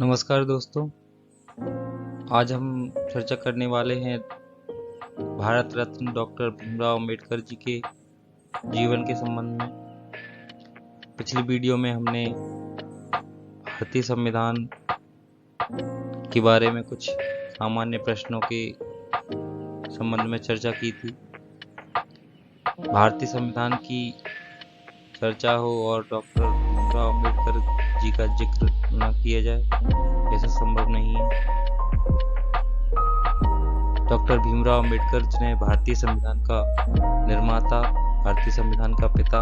नमस्कार दोस्तों। आज हम चर्चा करने वाले हैं भारत रत्न डॉक्टर भीमराव अंबेडकर जी के जीवन के संबंध में। पिछली वीडियो में हमने भारतीय संविधान के बारे में कुछ सामान्य प्रश्नों के संबंध में चर्चा की थी। भारतीय संविधान की चर्चा हो और डॉक्टर भीमराव अंबेडकर जी का जिक्र न किया जाए, ऐसा संभव नहीं है। डॉक्टर भीमराव अंबेडकर जिन्हें भारतीय संविधान का निर्माता, भारतीय संविधान का पिता,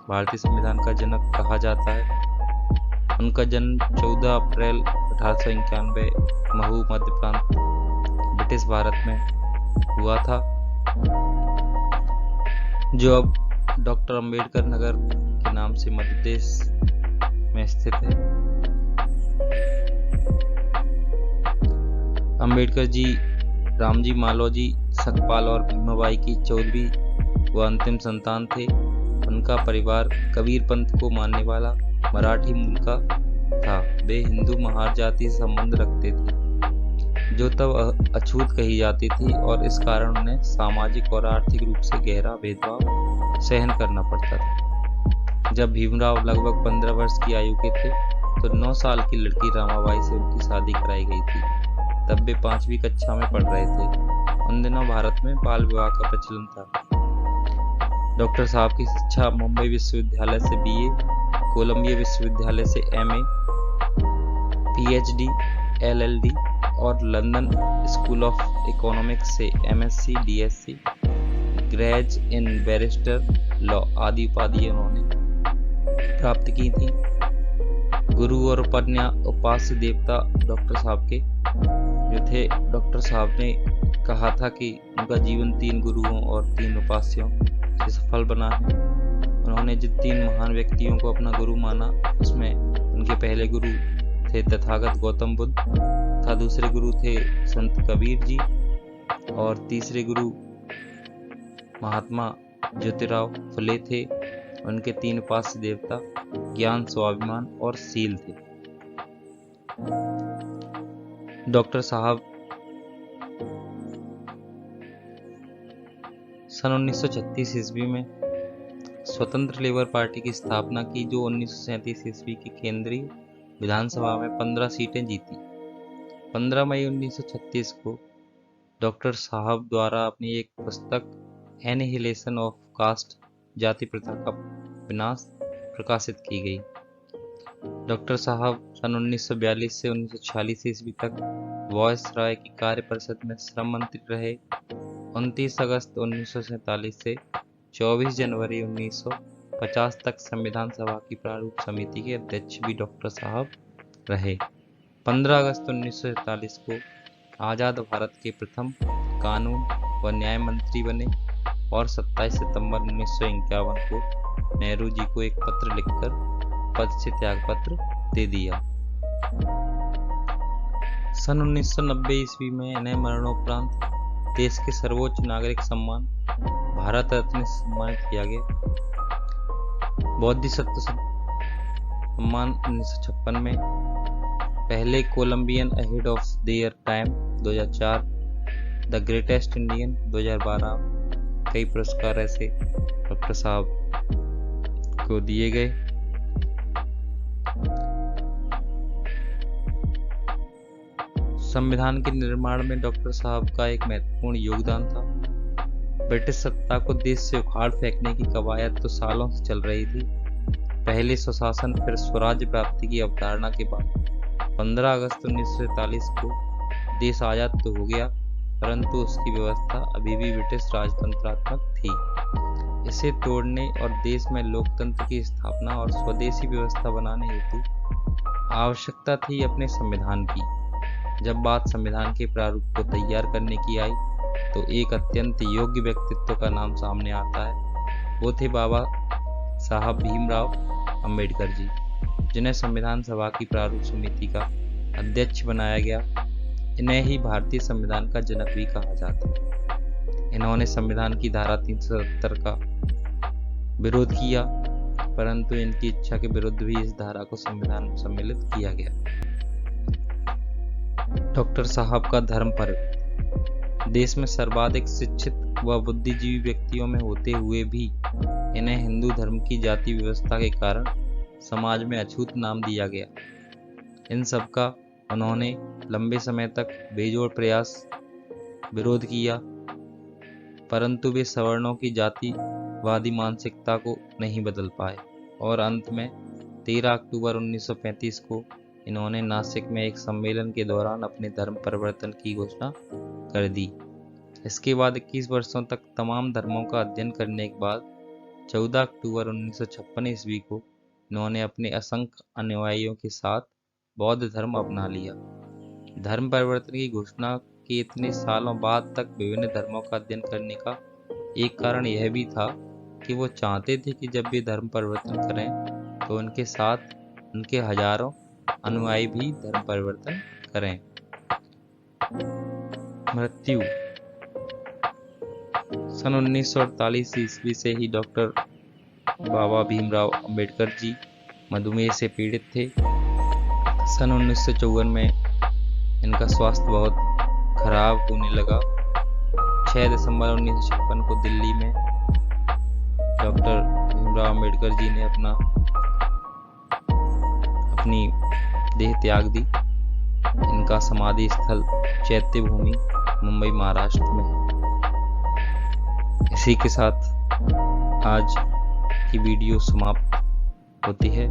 भारतीय संविधान का जनक कहा जाता है। उनका जन्म 14 अप्रैल 1891 महू मध्य प्रांत ब्रिटिश भारत में हुआ था, जो अब डॉक्टर अंबेडकर नगर के नाम से मध्य प्रदेश में स्थित है। अंबेडकर जी रामजी, मालोजी, सकपाल और भीमाबाई की 14वीं व अंतिम संतान थे। उनका परिवार कबीर पंथ को मानने वाला मराठी मूल का था। वे हिंदू महार जाति से संबंध रखते थे, जो तब अछूत कही जाती थी, और इस कारण उन्हें सामाजिक और आर्थिक रूप से गहरा भेदभाव सहन करना पड़ता था। जब भीमराव लगभग 15 वर्ष की आयु के थे तो 9 साल की लड़की रामाबाई से उनकी शादी कराई गई थी। तब वे 5वीं कक्षा में पढ़ रहे थे। उन दिनों भारत में बाल विवाह का प्रचलन था। डॉक्टर साहब की शिक्षा मुंबई विश्वविद्यालय से बीए, कोलंबिया विश्वविद्यालय से एमए, पीएचडी, एलएलडी और लंदन स्कूल ऑफ इकोनॉमिक्स से एमएससी, डीएससी, ग्रेज इन बैरिस्टर लॉ आदि उपाधियां उन्होंने प्राप्त की थी। गुरु और उपास्य देवता डॉक्टर साहब के जो थे, डॉक्टर साहब ने कहा था कि उनका जीवन 3 गुरुओं और 3 उपास्यों से सफल बना है। उन्होंने जिन 3 महान व्यक्तियों को अपना गुरु माना, उसमें उनके पहले गुरु थे तथागत गौतम बुद्ध तथा दूसरे गुरु थे संत कबीर जी, और तीसरे गुरु महात्मा ज्योतिराव फुले थे। उनके 3 उपास्य देवता ज्ञान, स्वाभिमान और शील थे। डॉक्टर साहब सन 1936 ईस्वी में स्वतंत्र लेबर पार्टी की स्थापना की, जो 1937 ईस्वी की केंद्रीय विधानसभा में 15 सीटें जीती। 15 मई 1936 को डॉक्टर साहब द्वारा अपनी एक पुस्तक एनिहिलेशन ऑफ कास्ट, जाति प्रथा का विनाश, प्रकाशित की गई। डॉक्टर साहब सन 1942 से 1946 ईस्वी तक वायसराय की कार्य परिषद में श्रम मंत्री रहे। 29 अगस्त 1947 से 24 जनवरी 1950 तक संविधान सभा की प्रारूप समिति के अध्यक्ष भी डॉक्टर साहब रहे। 15 अगस्त 1947 को आज़ाद भारत के प्रथम कानून व न्याय मंत्री बने, और 27 सितंबर 1951 को नेहरू जी को एक पत्र लिखकर पद से त्याग पत्र दे दिया। सन 1990 ईस्वी में इन्हें मरणोपरांत देश के सर्वोच्च नागरिक सम्मान भारत रत्न से सम्मानित किया गया। बोधिसत्व सम्मान 1956 में, पहले Columbian ahead of their time 2004, the greatest Indian 2012, कई पुरस्कार ऐसे डॉक्टर साहब को दिए गए। संविधान के निर्माण में डॉक्टर साहब का एक महत्वपूर्ण योगदान था। ब्रिटिश सत्ता को देश से उखाड़ फेंकने की कवायद तो सालों से चल रही थी। पहले स्वशासन फिर स्वराज्य प्राप्ति की अवधारणा के बाद 15 अगस्त 1947 को देश आजाद तो हो गया, परंतु उसकी व्यवस्था अभी भी ब्रिटिश राजतंत्रात्मक थी। इसे तोड़ने और देश में लोकतंत्र की स्थापना और स्वदेशी व्यवस्था बनाने हेतु आवश्यकता थी अपने संविधान की। जब बात संविधान के प्रारूप को तैयार करने की आई, तो एक अत्यंत योग्य व्यक्तित्व का नाम सामने आता है। वो थे बाबा साहब भीमराव अंबेडकर जी, जिन्हें संविधान सभा की प्रारूप समिति का अध्यक्ष बनाया गया। इन्हें ही भारतीय संविधान का जनक भी कहा जाता है। इन्होंने संविधान की धारा 370 का विरोध किया, परंतु इनकी इच्छा के विरुद्ध भी इस धारा को संविधान में सम्मिलित किया गया। डॉक्टर साहब का धर्म परिवर्तन। देश में सर्वाधिक शिक्षित व बुद्धिजीवी व्यक्तियों में होते हुए भी इन्हें हिंदू धर्म की जाति व्यवस्था के कारण समाज में अछूत नाम दिया गया। इन सब का उन्होंने लंबे समय तक बेजोड़ प्रयास विरोध किया, परंतु वे सवर्णों की जातिवादी मानसिकता को नहीं बदल पाए और अंत में 13 अक्टूबर 1935 को इन्होंने नासिक में एक सम्मेलन के दौरान अपने धर्म परिवर्तन की घोषणा कर दी। इसके बाद 21 वर्षों तक तमाम धर्मों का अध्ययन करने के बाद 14 अक्टूबर 1956 ईस्वी को इन्होंने अपने असंख्य अनुयायियों के साथ बौद्ध धर्म अपना लिया। धर्म परिवर्तन की घोषणा के इतने सालों बाद तक विभिन्न धर्मों का अध्ययन करने का एक कारण यह भी था कि वो चाहते थे कि जब वे धर्म परिवर्तन करें तो उनके साथ उनके हजारों अनुयायी भी धर्म परिवर्तन करें। मृत्यु। सन 1948 ईस्वी से ही डॉक्टर बाबा भीमराव अंबेडकर जी मधुमेह से पीड़ित थे। सन 1954 में इनका स्वास्थ्य बहुत खराब होने लगा। 6 दिसंबर 1956 को दिल्ली में डॉक्टर भीमराव अंबेडकर जी ने अपनी देह त्याग दी। इनका समाधि स्थल चैत्य भूमि मुंबई महाराष्ट्र में है। इसी के साथ आज की वीडियो समाप्त होती है।